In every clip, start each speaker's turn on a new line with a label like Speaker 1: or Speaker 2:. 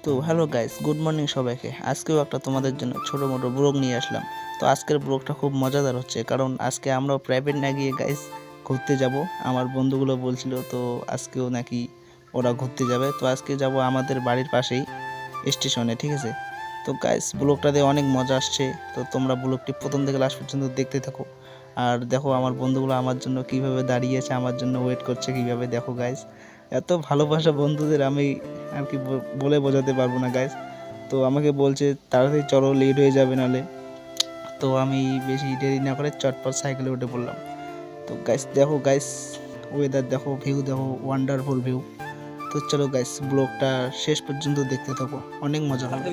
Speaker 1: তো hello guys, good morning সবাইকে। আজকেও একটা তোমাদের জন্য ছোটো মোটো ব্লগ নিয়ে আসলাম। তো আজকের ব্লগটা খুব মজাদার হচ্ছে, কারণ আজকে আমরাও প্রাইভেট না গিয়ে গাইস ঘুরতে যাব। আমার বন্ধুগুলো বলছিল তো আজকেও নাকি ওরা ঘুরতে যাবে। তো আজকে যাব আমাদের বাড়ির পাশেই স্টেশনে, ঠিক আছে। তো গাইস ব্লগটাতে অনেক মজা আসছে, তো তোমরা ব্লগটি প্রথম থেকে লাস্ট পর্যন্ত দেখতে থাকো। আর দেখো আমার বন্ধুগুলো আমার জন্য কিভাবে দাঁড়িয়েছে, আমার জন্য ওয়েট করছে কিভাবে। দেখো গাইস, এত ভালোবাসা বন্ধুদের আমি আর কি বলে বোঝাতে পারবো না গাইস। তো আমাকে বলছে তাড়াতাড়ি চলো, লেট হয়ে যাবে নালে। তো আমি বেশি দেরি না করে চটপট সাইকেলে উঠে পড়লাম। তো গাইস দেখো গাইস, ওয়েদার দেখো, ভিউ দেখো, ওয়ান্ডারফুল ভিউ। তো চলো গাইস, ব্লগটা শেষ পর্যন্ত দেখতে থাকো, অনেক মজা হবে।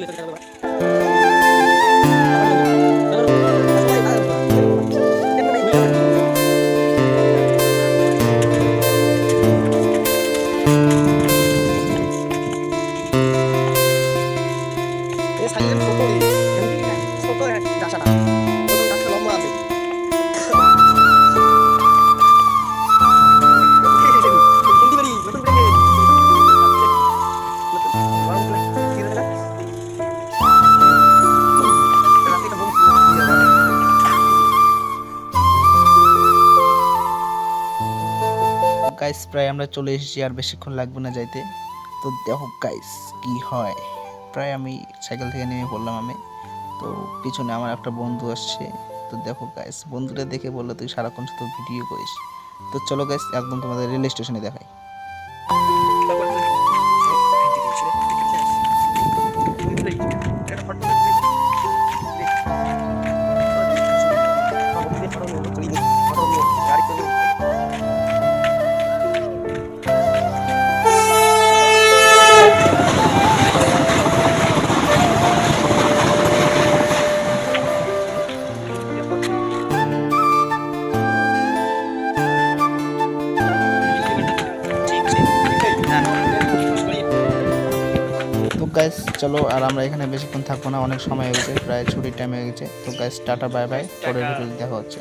Speaker 1: গাইস প্রায় আমরা চলে এসেছি, আর বেশিক্ষণ লাগবে না যাইতে। তো দেখো গাইস কি হয়, প্রায় আমি সাইকেল থেকে নেমে পড়লাম আমি। তো পিছনে আমার একটা বন্ধু আসছে। তো দেখো গাইস, বন্ধুটা দেখে বললো তুই সারাক্ষণ শুধু ভিডিও করিস। তো চলো গাইস, একদম তোমাদের রেল স্টেশনে দেখাই। তো গাইস চলো, আর আমরা এখানে বেশিক্ষণ থাকবো না, অনেক সময় হয়ে গেছে, প্রায় ছুটির টাইম হয়ে গেছে। তো গাইস টাটা বাই বাই, পরের ভিডিওতে দেখা হচ্ছে।